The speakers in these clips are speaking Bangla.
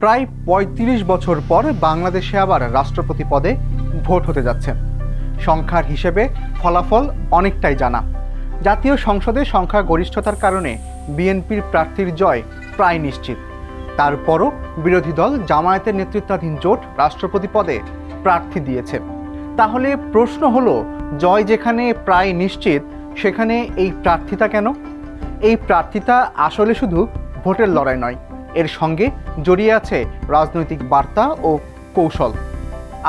প্রায় ৩৫ বছর পর বাংলাদেশে আবার রাষ্ট্রপতি পদে ভোট হতে যাচ্ছে। সংখ্যার হিসেবে ফলাফল অনেকটাই জানা। জাতীয় সংসদে সংখ্যাগরিষ্ঠতার কারণে বিএনপির প্রার্থীর জয় প্রায় নিশ্চিত। তারপরও বিরোধী দল জামায়াতের নেতৃত্বাধীন জোট রাষ্ট্রপতি পদে প্রার্থী দিয়েছে। তাহলে প্রশ্ন হলো, জয় যেখানে প্রায় নিশ্চিত, সেখানে এই প্রার্থিতা কেন? এই প্রার্থিতা আসলে শুধু ভোটের লড়াই নয়, এর সঙ্গে জড়িয়ে আছে রাজনৈতিক বার্তা ও কৌশল।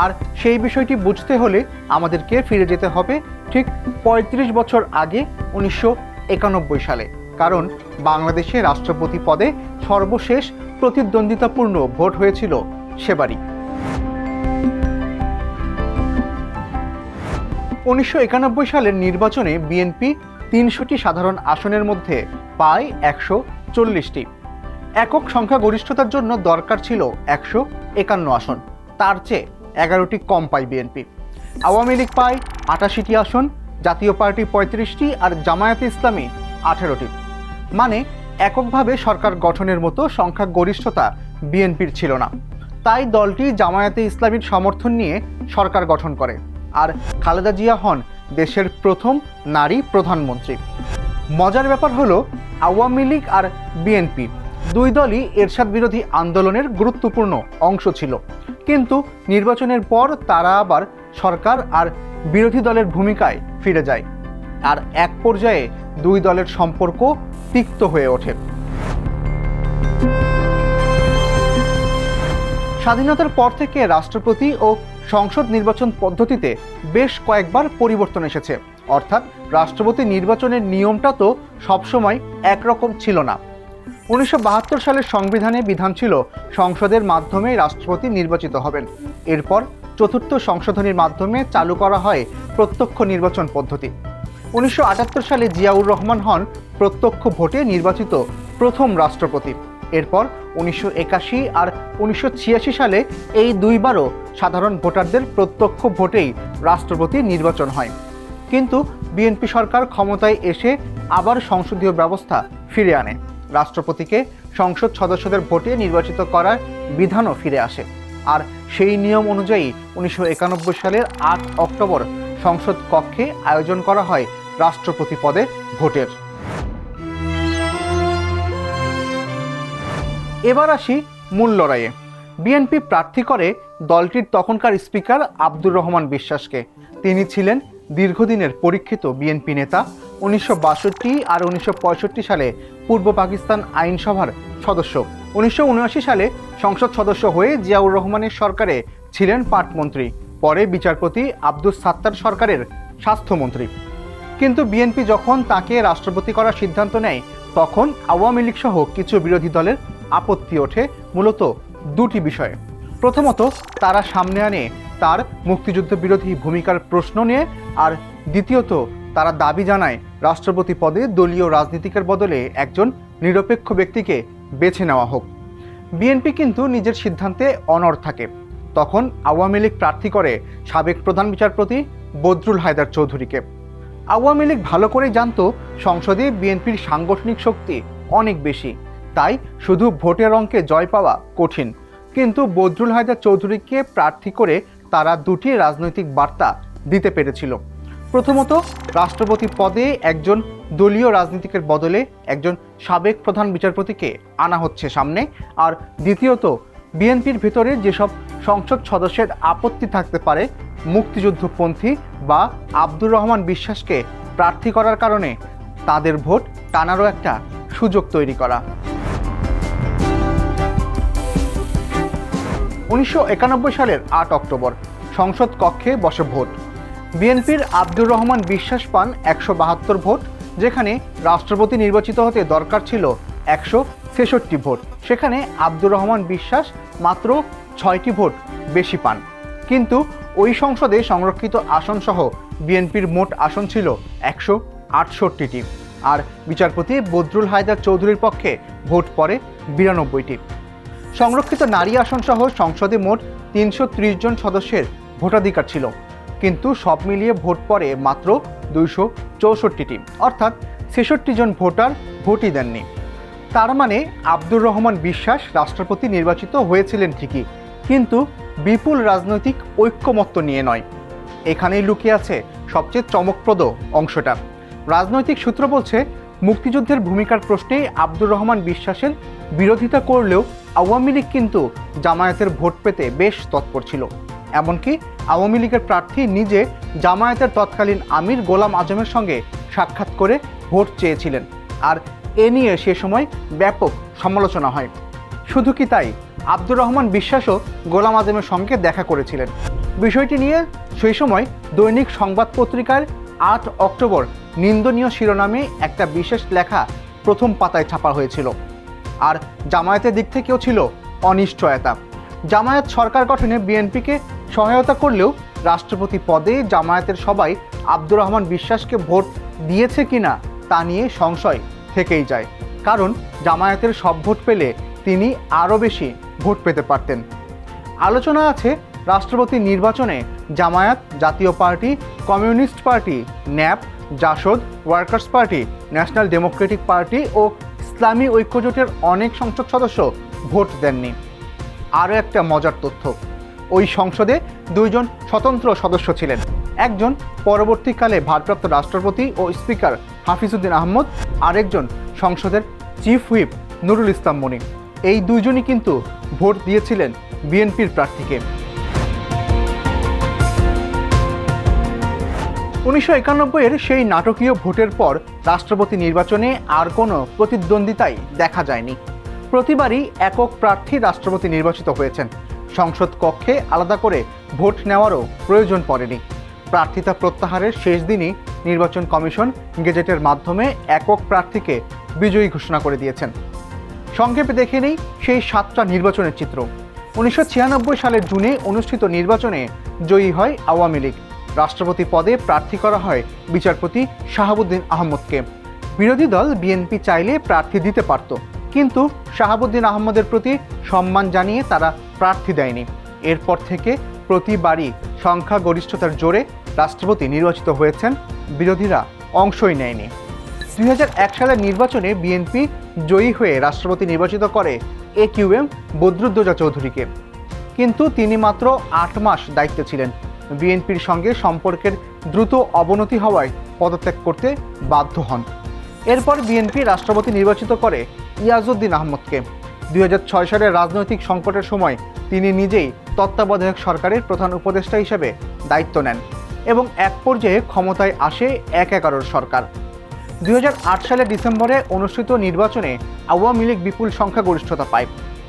আর সেই বিষয়টি বুঝতে হলে আমাদেরকে ফিরে যেতে হবে ঠিক ৩৫ বছর আগে, ১৯৯১ সালে। কারণ বাংলাদেশে রাষ্ট্রপতি পদে সর্বশেষ প্রতিদ্বন্দ্বিতাপূর্ণ ভোট হয়েছিল সেবারই। ১৯৯১ সালের নির্বাচনে বিএনপি ৩০০টি সাধারণ আসনের মধ্যে পায় ১৪০টি। একক সংখ্যাগরিষ্ঠতার জন্য দরকার ছিল ১৫১ আসন, তার চেয়ে ১১টি কম পায় বিএনপি। আওয়ামী লীগ পায় ৮৮টি আসন, জাতীয় পার্টি ৩৫টি আর জামায়াতে ইসলামী ১৮টি। মানে এককভাবে সরকার গঠনের মতো সংখ্যাগরিষ্ঠতা বিএনপির ছিল না। তাই দলটি জামায়াতে ইসলামীর সমর্থন নিয়ে সরকার গঠন করে, আর খালেদা জিয়া হন দেশের প্রথম নারী প্রধানমন্ত্রী। মজার ব্যাপার হলো, আওয়ামী লীগ আর বিএনপি দুই দলই এরশাদ বিরোধী আন্দোলনের গুরুত্বপূর্ণ অংশ ছিল, কিন্তু নির্বাচনের পর তারা আবার সরকার আর বিরোধী দলের ভূমিকায় ফিরে যায়, আর এক পর্যায়ে দুই দলের সম্পর্ক তিক্ত হয়ে ওঠে। স্বাধীনতার পর থেকে রাষ্ট্রপতি ও সংসদ নির্বাচন পদ্ধতিতে বেশ কয়েকবার পরিবর্তন এসেছে। অর্থাৎ রাষ্ট্রপতি নির্বাচনের নিয়মটা তো সবসময় একরকম ছিল না। ১৯৭২ সালের সংবিধানে বিধান ছিল সংসদের মাধ্যমে রাষ্ট্রপতি নির্বাচিত হবেন। এরপর চতুর্থ সংশোধনীর মাধ্যমে চালু করা হয় প্রত্যক্ষ নির্বাচন পদ্ধতি। ১৯৭৮ সালে জিয়াউর রহমান হন প্রত্যক্ষ ভোটে নির্বাচিত প্রথম রাষ্ট্রপতি। এরপর ১৯৮১ আর ১৯৮৬ সালে এই দুইবারও সাধারণ ভোটারদের প্রত্যক্ষ ভোটেই রাষ্ট্রপতি নির্বাচন হয়। কিন্তু বিএনপি সরকার ক্ষমতায় এসে আবার সংসদীয় ব্যবস্থা ফিরে আনে। রাষ্ট্রপতিকে সংসদ সদস্যদের ভোটে নির্বাচিত করার বিধানও ফিরে আসে। আর সেই নিয়ম অনুযায়ী ১৯৯১ সালের ৮ অক্টোবর সংসদ কক্ষে আয়োজন করা হয় রাষ্ট্রপতি পদে ভোটের। এবার আসি মূল লড়াইয়ে। বিএনপি প্রার্থী করে দলটির তখনকার স্পিকার আব্দুর রহমান বিশ্বাসকে। তিনি ছিলেন দীর্ঘদিনের পরীক্ষিত বিএনপি নেতা। ১৯৬২ আর ১৯৬৫ সালে পূর্ব পাকিস্তান আইনসভার সদস্য। ১৯৭৯ সালে সংসদ সদস্য হয়ে জিয়াউর রহমানের সরকারে ছিলেন পাটমন্ত্রী, পরে বিচারপতি আব্দুস সাত্তার সরকারের স্বাস্থ্যমন্ত্রী। কিন্তু বিএনপি যখন তাকে রাষ্ট্রপতি করার সিদ্ধান্ত নেয়, তখন আওয়ামী লীগ সহ কিছু বিরোধী দলের আপত্তি ওঠে মূলত দুটি বিষয়ে। প্রথমত, তারা সামনে আনে তার মুক্তিযুদ্ধ বিরোধী ভূমিকার প্রশ্ন নিয়ে, আর দ্বিতীয়ত তারা দাবি জানায় রাষ্ট্রপতি পদে দলীয় রাজনীতিকের বদলে একজন নিরপেক্ষ ব্যক্তিকে বেছে নেওয়া হোক। বিএনপি কিন্তু নিজের সিদ্ধান্তে অনড় থাকে। তখন আওয়ামী লীগ প্রার্থী করে সাবেক প্রধান বিচারপতি বদরুল হায়দার চৌধুরীকে। আওয়ামী লীগ ভালো করেই জানত সংসদে বিএনপির সাংগঠনিক শক্তি অনেক বেশি, তাই শুধু ভোটের অঙ্কে জয় পাওয়া কঠিন। কিন্তু বদরুল হায়দার চৌধুরীকে প্রার্থী করে তারা দুটি রাজনৈতিক বার্তা দিতে পেরেছিল। প্রথমত, রাষ্ট্রপতি পদে একজন দলীয় রাজনীতিকের বদলে একজন সাবেক প্রধান বিচারপতিকে আনা হচ্ছে সামনে, আর দ্বিতীয়ত, বিএনপির ভিতরে যেসব সংসদ সদস্যের আপত্তি থাকতে পারে, মুক্তিযুদ্ধপন্থী বা আব্দুর রহমান বিশ্বাসকে প্রার্থী করার কারণে তাদের ভোট টানারও একটা সুযোগ তৈরি করা। ১৯৯১ সালের ৮ অক্টোবর সংসদ কক্ষে বসে ভোট। বিএনপির আব্দুর রহমান বিশ্বাস পান ১৭২ ভোট, যেখানে রাষ্ট্রপতি নির্বাচিত হতে দরকার ছিল ১৬৬ ভোট। সেখানে আব্দুর রহমান বিশ্বাস মাত্র ৬টি ভোট বেশি পান। কিন্তু ওই সংসদে সংরক্ষিত আসনসহ বিএনপির মোট আসন ছিল ১৬৮টি, আর বিচারপতি বদরুল হায়দার চৌধুরীর পক্ষে ভোট পড়ে ৯২টি। সংরক্ষিত নারী আসনসহ সংসদে মোট ৩৩০ জন সদস্যের ভোটাধিকার ছিল, কিন্তু সব মিলিয়ে ভোট পড়ে মাত্র ২৬৪টি, অর্থাৎ ৬৬ জন ভোটার ভোটই দেননি। তার মানে আব্দুর রহমান বিশ্বাস রাষ্ট্রপতি নির্বাচিত হয়েছিলেন ঠিকই, কিন্তু বিপুল রাজনৈতিক ঐক্যমত্য নিয়ে নয়। এখানেই লুকিয়ে আছে সবচেয়ে চমকপ্রদ অংশটা। রাজনৈতিক সূত্র বলছে, মুক্তিযুদ্ধের ভূমিকার প্রশ্নে আব্দুর রহমান বিশ্বাসের বিরোধিতা করলেও আওয়ামী লীগ কিন্তু জামায়াতের ভোট পেতে বেশ তৎপর ছিল। এমনকি আওয়ামী লীগের প্রার্থী নিজে জামায়াতের তৎকালীন আমির গোলাম আজমের সঙ্গে সাক্ষাৎ করে ভোট চেয়েছিলেন, আর এ নিয়ে সে সময় ব্যাপক সমালোচনা হয়। শুধু কি তাই, আব্দুর রহমান বিশ্বাসও গোলাম আজমের সঙ্গে দেখা করেছিলেন। বিষয়টি নিয়ে সেই সময় দৈনিক সংবাদ পত্রিকার 8 অক্টোবর নিন্দনীয় শিরোনামে একটা বিশেষ লেখা প্রথম পাতায় ছাপা হয়েছিল। আর জামায়াতের দিক থেকেও ছিল অনিশ্চয়তা। জামায়াত সরকার গঠনে বিএনপিকে সহায়তা করলেও রাষ্ট্রপতি পদে জামায়াতের সবাই আব্দুর রহমান বিশ্বাসকে ভোট দিয়েছে কিনা তা নিয়ে সংশয় থেকেই যায়, কারণ জামায়াতের সব ভোট পেলে তিনি আরও বেশি ভোট পেতে পারতেন। আলোচনা আছে, রাষ্ট্রপতি নির্বাচনে Jamaat, Jatiya Party, Communist Party, NAP, JASAD, Workers Party, National Democratic Party ও ইসলামী ঐক্যজোটের অনেক সংসদ সদস্য ভোট দেননি। আরও একটা মজার তথ্য, ওই সংসদে 2 জন স্বতন্ত্র সদস্য ছিলেন। একজন পরবর্তীকালে ভারপ্রাপ্ত রাষ্ট্রপতি ও স্পিকার হাফিজউদ্দিন আহমদ, আরেকজন সংসদের চিফ হুইপ নুরুল ইসলাম মনি। এই 2 জনই কিন্তু ভোট দিয়েছিলেন বিএনপির প্রার্থীকে। 1991-এর সেই নাটকীয় ভোটের পর রাষ্ট্রপতি নির্বাচনে আর কোনো প্রতিদ্বন্দ্বিতাই দেখা যায়নি। প্রতিবারই একক প্রার্থী রাষ্ট্রপতি নির্বাচিত হয়েছেন। সংসদ কক্ষে আলাদা করে ভোট নেওয়ারও প্রয়োজন পড়েনি। প্রার্থিতা প্রত্যাহারের শেষ দিনই নির্বাচন কমিশন গেজেটের মাধ্যমে একক প্রার্থীকে বিজয়ী ঘোষণা করে দিয়েছেন। সংক্ষেপে দেখে নেই সেই 7টা নির্বাচনের চিত্র। 1996 সালের জুনে অনুষ্ঠিত নির্বাচনে জয়ী হয় আওয়ামী লীগ। রাষ্ট্রপতি পদে প্রার্থী করা হয় বিচারপতি শাহাবুদ্দিন আহমদকে। বিরোধী দল বিএনপি চাইলে প্রার্থী দিতে পারত, কিন্তু শাহাবুদ্দিন আহমদের প্রতি সম্মান জানিয়ে তারা প্রার্থী দেয়নি। এরপর থেকে প্রতিবারই সংখ্যাগরিষ্ঠতার জোরে রাষ্ট্রপতি নির্বাচিত হয়েছেন, বিরোধীরা অংশই নেয়নি। 2001 সালের নির্বাচনে বিএনপি জয়ী হয়ে রাষ্ট্রপতি নির্বাচিত করে AQM বদরুদ্দোজা চৌধুরীকে, কিন্তু তিনি মাত্র 8 মাস দায়িত্বে ছিলেন। বিএনপির সঙ্গে সম্পর্কের দ্রুত অবনতি হওয়ায় পদত্যাগ করতে বাধ্য হন। এরপর বিএনপি রাষ্ট্রপতি নির্বাচিত করে ইয়াজউদ্দিন আহমদকে। 2006 সালের রাজনৈতিক সংকটের সময় তিনি নিজেই তত্ত্বাবধায়ক সরকারের প্রধান উপদেষ্টা হিসেবে দায়িত্ব নেন এবং এক পর্যায়ে ক্ষমতায় আসে 1/11 সরকার। 2008 সালের ডিসেম্বরে অনুষ্ঠিত নির্বাচনে আওয়ামী লীগ বিপুল সংখ্যাগরিষ্ঠতা পায়।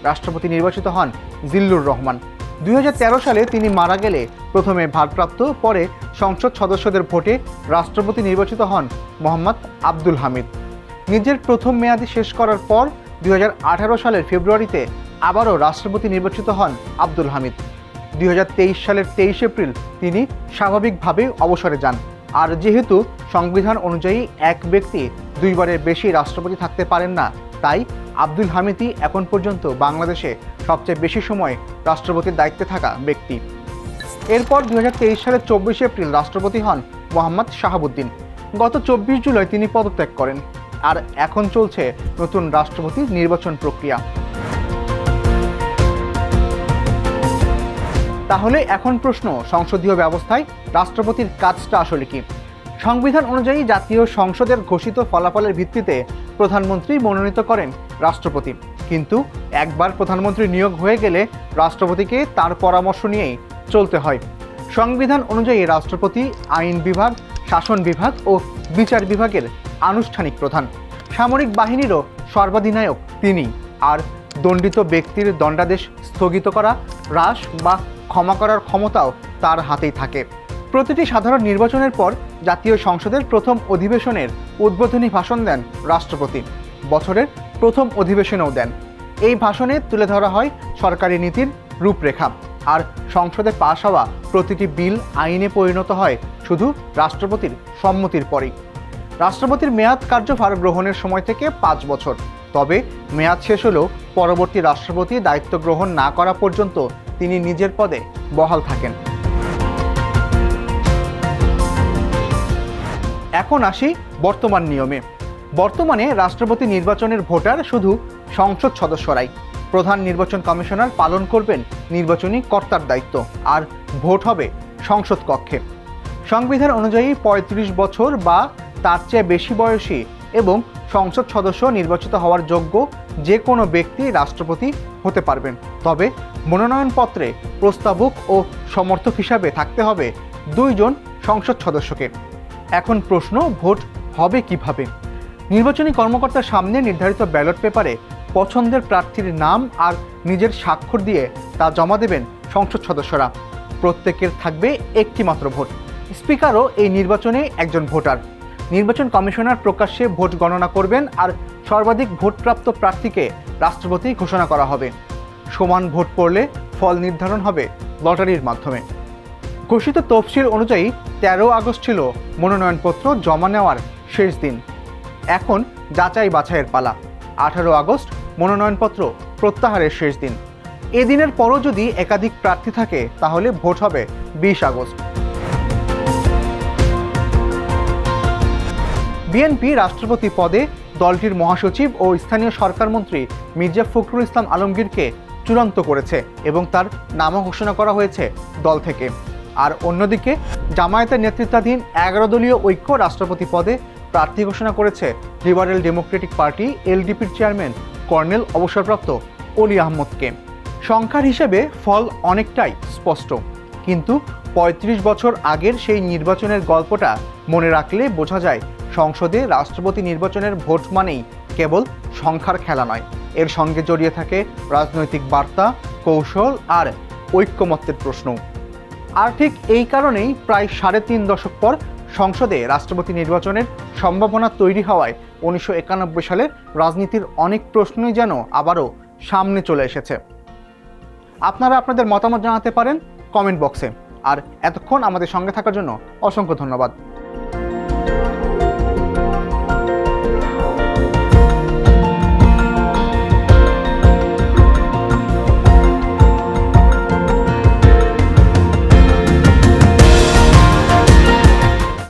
রাষ্ট্রপতি নির্বাচিত হন জিল্লুর রহমান। 2013 সালে তিনি মারা গেলে প্রথমে ভারপ্রাপ্ত, পরে সংসদ সদস্যদের ভোটে রাষ্ট্রপতি নির্বাচিত হন মোহাম্মদ আব্দুল হামিদ। নিজের প্রথম মেয়াদে শেষ করার পর 2018 সালের ফেব্রুয়ারিতে আবারও রাষ্ট্রপতি নির্বাচিত হন আব্দুল হামিদ। 2023 সালের 23 এপ্রিল তিনি স্বাভাবিকভাবে অবসরে যান। আর যেহেতু সংবিধান অনুযায়ী এক ব্যক্তি 2 বারের বেশি রাষ্ট্রপতি থাকতে পারেন না, তাই আব্দুল হামিদই এখন পর্যন্ত বাংলাদেশে সবচেয়ে বেশি সময় রাষ্ট্রপতির দায়িত্বে থাকা ব্যক্তি। এরপর 2023 সালের 24 এপ্রিল রাষ্ট্রপতি হন মোহাম্মদ শাহাবুদ্দিন। গত 24 জুলাই তিনি পদত্যাগ করেন। আর এখন চলছে নতুন রাষ্ট্রপতির নির্বাচন প্রক্রিয়া। তাহলে এখন প্রশ্ন, সংসদীয় ব্যবস্থায় রাষ্ট্রপতির কাজটা আসলে কি? সংবিধান অনুযায়ী জাতীয় সংসদের ঘোষিত ফলাফলের ভিত্তিতে প্রধানমন্ত্রী মনোনীত করেন রাষ্ট্রপতি, কিন্তু একবার প্রধানমন্ত্রী নিয়োগ হয়ে গেলে রাষ্ট্রপতিকে তার পরামর্শ নিয়েই চলতে হয়। সংবিধান অনুযায়ী রাষ্ট্রপতি আইন বিভাগ, শাসন বিভাগ ও বিচার বিভাগের আনুষ্ঠানিক প্রধান। সামরিক বাহিনীরও সর্বাধিনায়ক তিনি। আর দণ্ডিত ব্যক্তির দণ্ডাদেশ স্থগিত করা, হ্রাস বা ক্ষমা করার ক্ষমতাও তার হাতেই থাকে। প্রতিটি সাধারণ নির্বাচনের পর জাতীয় সংসদের প্রথম অধিবেশনের উদ্বোধনী ভাষণ দেন রাষ্ট্রপতি। বছরের প্রথম অধিবেশনেও দেন। এই ভাষণে তুলে ধরা হয় সরকারি নীতির রূপরেখা। আর সংসদে পাশ হওয়া প্রতিটি বিল আইনে পরিণত হয় শুধু রাষ্ট্রপতির সম্মতির পরেই। রাষ্ট্রপতির মেয়াদ কার্যভার গ্রহণের সময় থেকে 5 বছর। তবে মেয়াদ শেষ হলেও পরবর্তী রাষ্ট্রপতি দায়িত্ব গ্রহণ না করা পর্যন্ত তিনি নিজের পদে বহাল থাকেন। এখন আসি বর্তমান নিয়মে। বর্তমানে রাষ্ট্রপতি নির্বাচনের ভোটার শুধু সংসদ সদস্যরাই। প্রধান নির্বাচন কমিশনার পালন করবেন নির্বাচনী কর্তার দায়িত্ব, আর ভোট হবে সংসদ কক্ষে। সংবিধান অনুযায়ী ৩৫ বছর বা তার চেয়ে বেশি বয়সী এবং সংসদ সদস্য নির্বাচিত হওয়ার যোগ্য যে কোনো ব্যক্তি রাষ্ট্রপতি হতে পারবেন। তবে মনোনয়নপত্রে প্রস্তাবক ও সমর্থক হিসাবে থাকতে হবে 2 জন সংসদ সদস্যকে। এখন প্রশ্ন, ভোট হবে কিভাবে? নির্বাচনী কর্মকর্তার সামনে নির্ধারিত ব্যালট পেপারে পছন্দের প্রার্থীর নাম আর নিজের স্বাক্ষর দিয়ে তা জমা দেবেন সংসদ সদস্যরা। প্রত্যেকের থাকবে একটি মাত্র ভোট। স্পিকারও এই নির্বাচনে একজন ভোটার। নির্বাচন কমিশনার প্রকাশ্যে ভোট গণনা করবেন আর সর্বাধিক ভোটপ্রাপ্ত প্রার্থীকে রাষ্ট্রপতি ঘোষণা করা হবে। সমান ভোট পড়লে ফল নির্ধারণ হবে লটারির মাধ্যমে। ঘোষিত তফসিল অনুযায়ী 13 আগস্ট ছিল মনোনয়নপত্র জমা নেওয়ার শেষ দিন। এখন যাচাই বাছাইয়ের পালা। 18 আগস্ট মনোনয়নপত্র প্রত্যাহারের শেষ দিন। এদিনের পরও যদি একাধিক প্রার্থী থাকে তাহলে ভোট হবে 20 আগস্ট। বিএনপি রাষ্ট্রপতি পদে দলটির মহাসচিব ও স্থানীয় সরকার মন্ত্রী মির্জা ফখরুল ইসলাম আলমগীরকে চূড়ান্ত করেছে এবং তার নামও ঘোষণা করা হয়েছে দল থেকে। আর অন্যদিকে জামায়াতের নেতৃত্বাধীন 11 দলীয় ঐক্য রাষ্ট্রপতি পদে প্রার্থী ঘোষণা করেছে লিবারেল ডেমোক্রেটিক পার্টি এলডিপির চেয়ারম্যান কর্নেল অবসরপ্রাপ্ত অলি আহমদকে। সংখ্যার হিসেবে ফল অনেকটাই স্পষ্ট, কিন্তু ৩৫ বছর আগের সেই নির্বাচনের গল্পটা মনে রাখলে বোঝা যায় সংসদে রাষ্ট্রপতি নির্বাচনের ভোট মানেই কেবল সংখ্যার খেলা নয়, এর সঙ্গে জড়িয়ে থাকে রাজনৈতিক বার্তা, কৌশল আর ঐক্যমত্যের প্রশ্ন। আর ঠিক এই কারণেই প্রায় 3.5 দশক পর সংসদে রাষ্ট্রপতি নির্বাচনের সম্ভাবনা তৈরি হওয়ায় 1991 সালের রাজনীতির অনেক প্রশ্নই যেন আবারও সামনে চলে এসেছে। আপনারা আপনাদের মতামত জানাতে পারেন কমেন্ট বক্সে। আর এতক্ষণ আমাদের সঙ্গে থাকার জন্য অসংখ্য ধন্যবাদ।